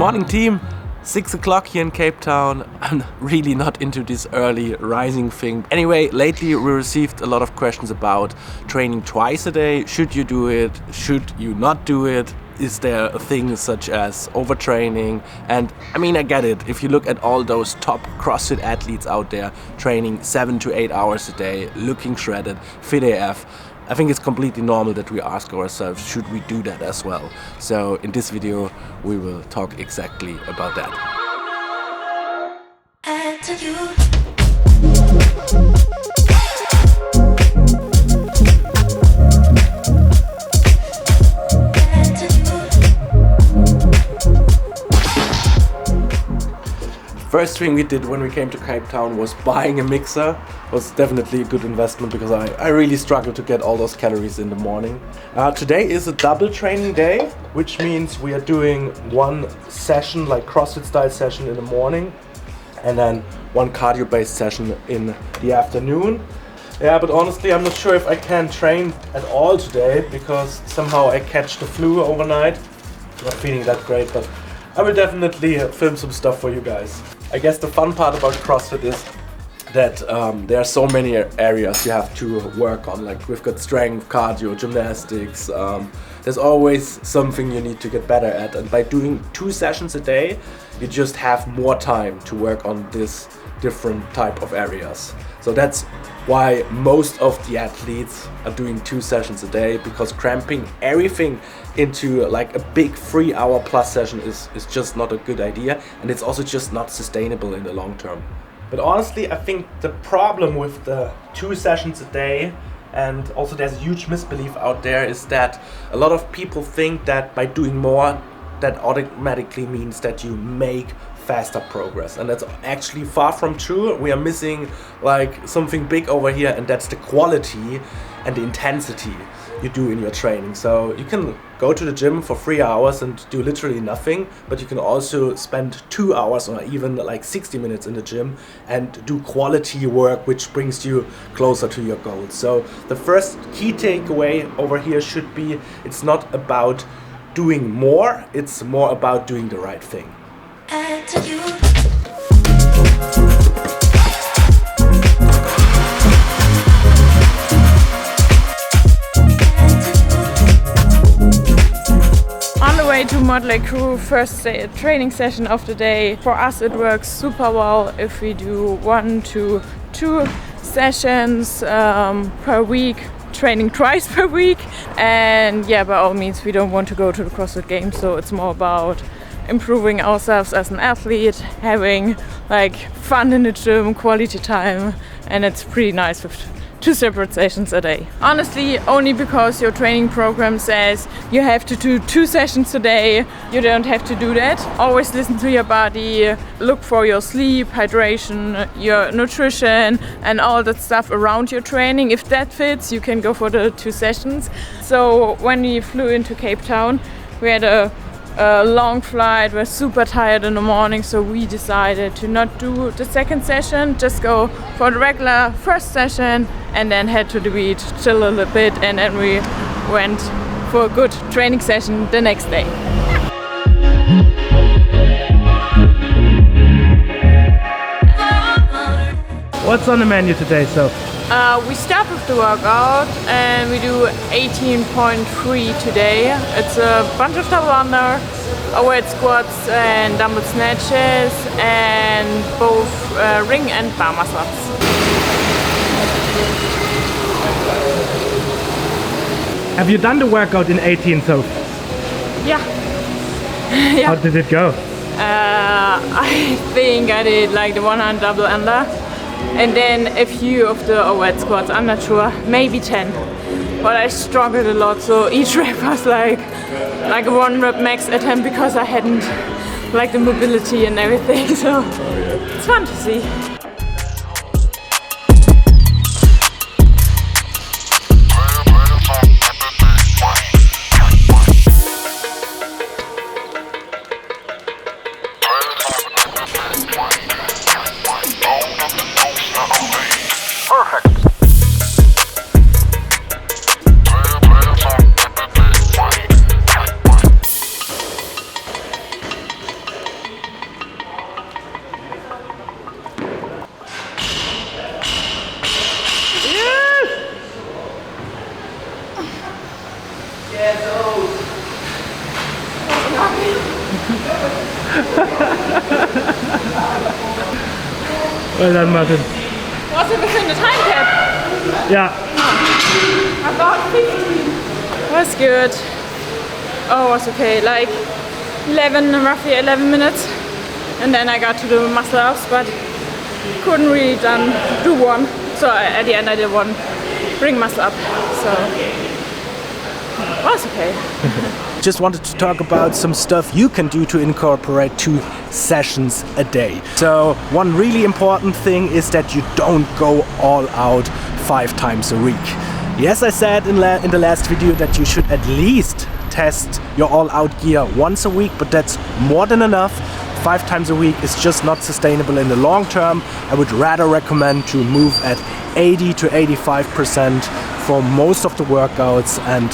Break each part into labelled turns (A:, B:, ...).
A: morning team, 6 o'clock here in Cape Town. I'm really not into this early rising thing. Anyway, lately we received a lot of questions about training twice a day. Should you do it? Should you not do it? Is there a thing such as overtraining? And I mean, I get it. If you look at all those top CrossFit athletes out there training 7 to 8 hours a day, looking shredded, fit AF, I think it's completely normal that we ask ourselves, should we do that as well? So in this video, we will talk exactly about that. First thing we did when we came to Cape Town was buying a mixer. It was definitely a good investment because I really struggled to get all those calories in the morning. Today is a double training day, which means we are doing one session, like CrossFit style session in the morning, and then one cardio based session in the afternoon. Yeah, but honestly I'm not sure if I can train at all today because somehow I catch the flu overnight. Not feeling that great, but I will definitely film some stuff for you guys. I guess the fun part about CrossFit is that there are so many areas you have to work on. Like we've got strength, cardio, gymnastics. There's always something you need to get better at. And by doing 2 sessions a day, you just have more time to work on this different type of areas. So that's why most of the athletes are doing 2 sessions a day, because cramping everything into like a big 3-hour plus session is just not a good idea, and it's also just not sustainable in the long term. But honestly, I think the problem with the 2 sessions a day, and also there's a huge misbelief out there, is that a lot of people think that by doing more, that automatically means that you make faster progress, and that's actually far from true. We are missing like something big over here, and that's the quality and the intensity you do in your training. So you can go to the gym for 3 hours and do literally nothing, but you can also spend 2 hours or even like 60 minutes in the gym and do quality work which brings you closer to your goals. So the first key takeaway over here should be, it's not about doing more, it's more about doing the right thing.
B: On the way to Motley Crew, first training session of the day. For us it works super well if we do 1 to 2 sessions per week, training twice per week. And yeah, by all means we don't want to go to the CrossFit Games, so it's more about improving ourselves as an athlete, having like fun in the gym, quality time, and it's pretty nice with 2 separate sessions a day. Honestly, only because your training program says you have to do 2 sessions a day, you don't have to do that. Always listen to your body, look for your sleep, hydration, your nutrition, and all that stuff around your training. If that fits, you can go for the 2 sessions. So when we flew into Cape Town, we had a long flight, we're super tired in the morning, so we decided to not do the second session, just go for the regular first session and then head to the beach, chill a little bit, and then we went for a good training session the next day.
C: What's on the menu today, so?
B: We start with the workout and we do 18.3 today. It's a bunch of double under, overhead squats and dumbbell snatches, and both ring and bar muscle-ups.
C: Have you done the workout in 18 so?
B: Yeah. Yeah.
C: How did it go?
B: I think I did like the 100 double under, and then a few of the overhead squats. I'm not sure, maybe 10. But I struggled a lot, so each rep was like a 1 rep max attempt because I hadn't like the mobility and everything. So it's fun to see.
C: Well done, Martin.
B: Was it within the time cap?
C: Yeah.
B: About 15. Was good. Oh, was okay. Like roughly 11 minutes. And then I got to do muscle ups, but couldn't really do one. So at the end I did one ring muscle up. So was okay.
A: Just wanted to talk about some stuff you can do to incorporate 2 sessions a day. So one really important thing is that you don't go all out 5 times a week. Yes, I said in the last video that you should at least test your all-out gear once a week, but that's more than enough. 5 times a week is just not sustainable in the long term. I would rather recommend to move at 80 to 85% for most of the workouts, and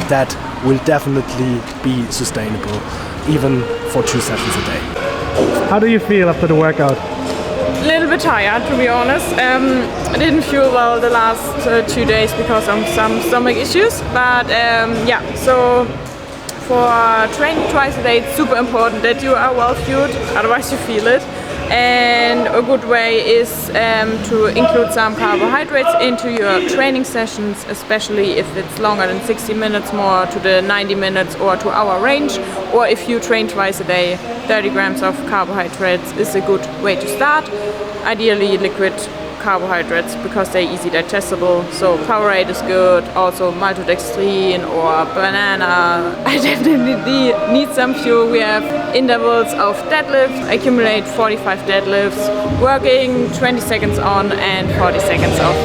A: that will definitely be sustainable even for 2 sessions a day.
C: How do you feel after the workout?
B: A little bit tired, to be honest. I didn't feel well the last 2 days because of some stomach issues, but yeah, so for training twice a day, it's super important that you are well fueled, otherwise you feel it. And a good way is to include some carbohydrates into your training sessions, especially if it's longer than 60 minutes, more to the 90 minutes or 2 hour range. Or if you train twice a day, 30 grams of carbohydrates is a good way to start. Ideally liquid carbohydrates because they're easy digestible. So Powerade is good, also maltodextrin or banana. I definitely need some fuel. We have intervals of deadlifts. I accumulate 45 deadlifts, working 20 seconds on and 40 seconds off.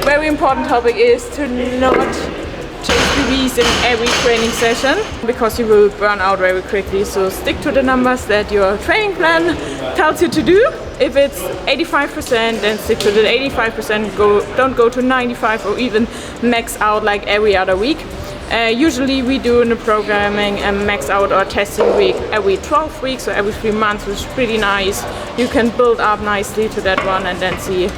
B: Very important topic is to not change PBs in every training session because you will burn out very quickly. So stick to the numbers that your training plan tells you to do. If it's 85%, then stick to the 85%. Don't go to 95 or even max out like every other week. Usually we do in the programming a max out or testing week every 12 weeks, so every 3 months, which is pretty nice. You can build up nicely to that one and then see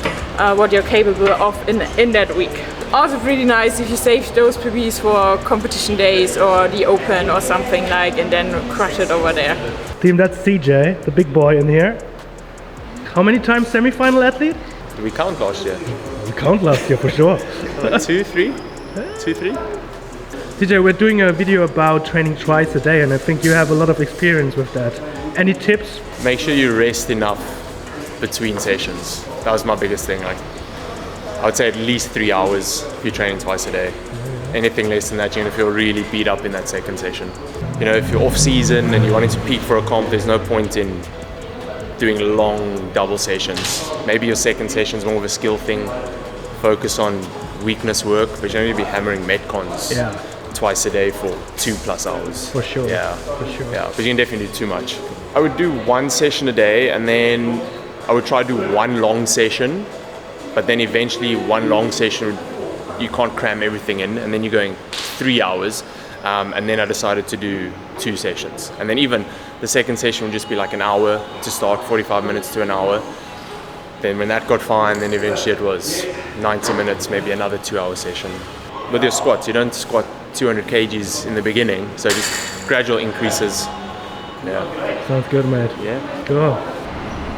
B: what you're capable of in that week. Also really nice if you save those PBs for competition days or the open or something like, and then crush it over there.
C: Team, that's CJ, the big boy in here. How many times semi-final athlete?
D: Did we count last year?
C: We count last year for sure.
D: 2, 3? 2, 3?
C: CJ, we're doing a video about training twice a day, and I think you have a lot of experience with that. Any tips?
D: Make sure you rest enough between sessions. That was my biggest thing. Like, I would say at least 3 hours if you're training twice a day. Anything less than that, you're gonna feel really beat up in that second session. You know, if you're off season and you're wanting to peak for a comp, there's no point in doing long double sessions. Maybe your second session is more of a skill thing. Focus on weakness work, but you're going to be hammering metcons twice a day for 2+ hours.
C: For sure.
D: Yeah.
C: For sure.
D: Yeah, but you can definitely do too much. I would do 1 session a day, and then I would try to do 1 long session, but then eventually 1 long session, you can't cram everything in, and then you're going 3 hours. And then I decided to do 2 sessions. And then even the second session would just be like an hour to start, 45 minutes to an hour. Then when that got fine, then eventually it was 90 minutes, maybe another 2-hour session. With your squats, you don't squat 200 kgs in the beginning, so just gradual increases. Yeah.
C: Sounds good, mate.
D: Yeah.
C: Cool.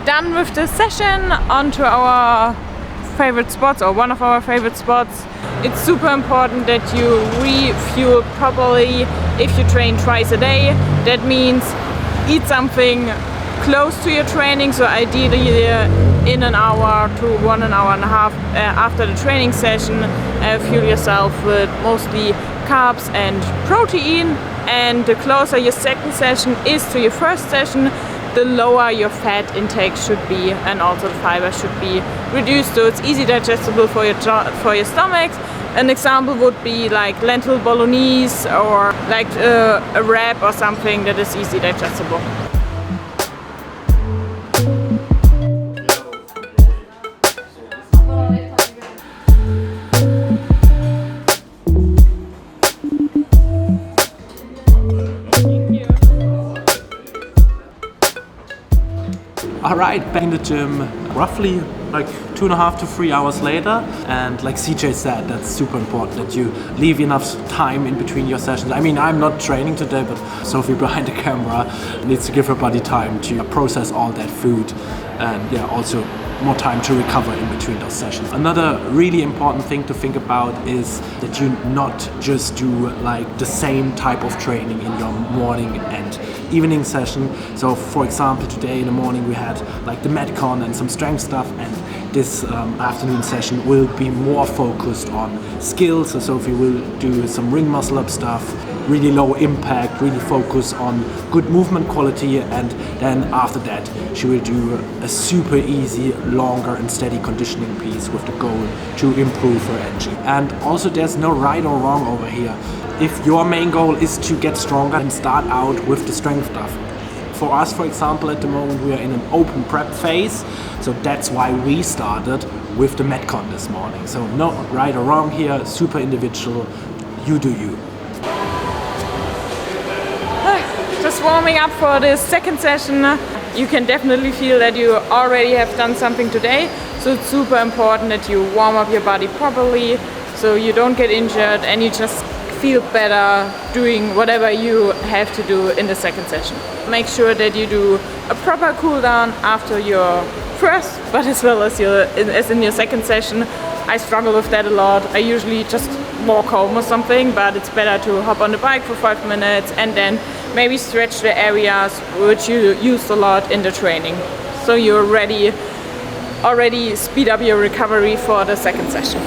B: Done with the session, on to our favorite spots, or one of our favorite spots. It's super important that you refuel properly if you train twice a day. That means eat something close to your training, so ideally in an hour to 1.5 hours after the training session. Fuel yourself with mostly carbs and protein, and the closer your second session is to your first session, the lower your fat intake should be, and also the fiber should be reduced so it's easy digestible for your stomach. An example would be like lentil bolognese, or like a wrap or something that is easy digestible.
A: Alright, back in the gym roughly like 2.5 to 3 hours later, and like CJ said, that's super important that you leave enough time in between your sessions. I mean, I'm not training today, but Sophie behind the camera needs to give her body time to process all that food, and yeah, also more time to recover in between those sessions. Another really important thing to think about is that you not just do like the same type of training in your morning and evening session. So for example, today in the morning we had like the Metcon and some strength stuff, and this afternoon session will be more focused on skills. So Sophie will do some ring muscle up stuff, really low impact, really focus on good movement quality, and then after that she will do a super easy, longer and steady conditioning piece with the goal to improve her energy. And also there's no right or wrong over here. If your main goal is to get stronger, then start out with the strength stuff. For us, for example, at the moment we are in an open prep phase, so that's why we started with the Metcon this morning. So no right or wrong here, super individual, you do you.
B: Just warming up for the second session. You can definitely feel that you already have done something today, so it's super important that you warm up your body properly so you don't get injured and you just feel better doing whatever you have to do in the second session. Make sure that you do a proper cool down after your first, but as well as in your second session. I struggle with that a lot. I usually just walk home or something, but it's better to hop on the bike for 5 minutes and then maybe stretch the areas which you used a lot in the training. So you're already speed up your recovery for the second session.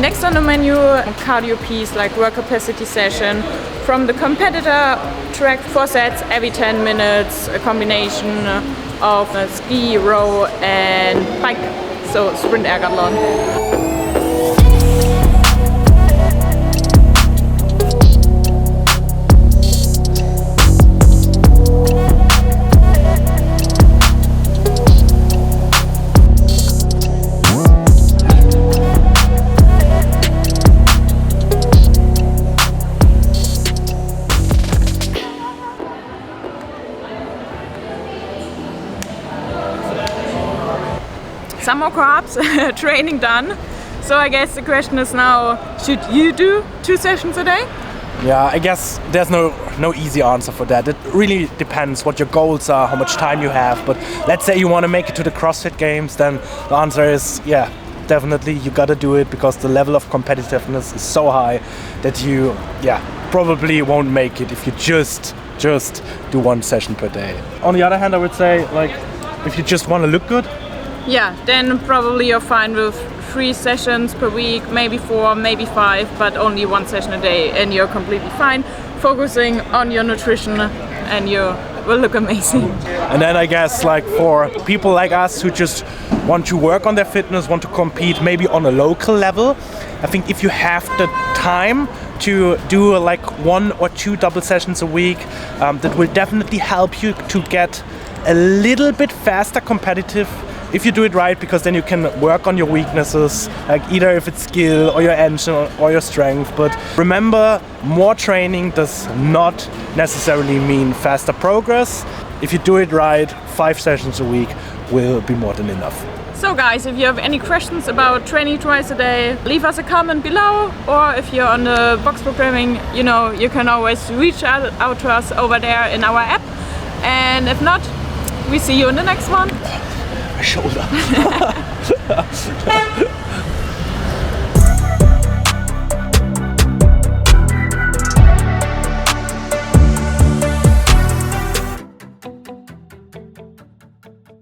B: Next on the menu, cardio piece like work capacity session. From the competitor track, 4 sets every 10 minutes, a combination of ski, row and bike, so sprint ergathlon. Some more carbs, training done. So I guess the question is now, should you do 2 sessions a day?
A: Yeah, I guess there's no easy answer for that. It really depends what your goals are, how much time you have. But let's say you want to make it to the CrossFit Games, then the answer is, yeah, definitely you gotta do it, because the level of competitiveness is so high that you, probably won't make it if you just do 1 session per day. On the other hand, I would say, like, if you just want to look good,
B: yeah, then probably you're fine with 3 sessions per week, maybe 4, maybe 5, but only 1 session a day and you're completely fine. Focusing on your nutrition and you will look amazing.
A: And then I guess like for people like us who just want to work on their fitness, want to compete maybe on a local level, I think if you have the time to do like 1 or 2 double sessions a week, that will definitely help you to get a little bit faster competitive if you do it right, because then you can work on your weaknesses, like either if it's skill or your engine or your strength. But remember, more training does not necessarily mean faster progress. If you do it right, 5 sessions a week will be more than enough.
B: So guys, if you have any questions about training twice a day, leave us a comment below, or if you're on the box programming, you can always reach out to us over there in our app. And if not, we see you in the next one.
A: My shoulder.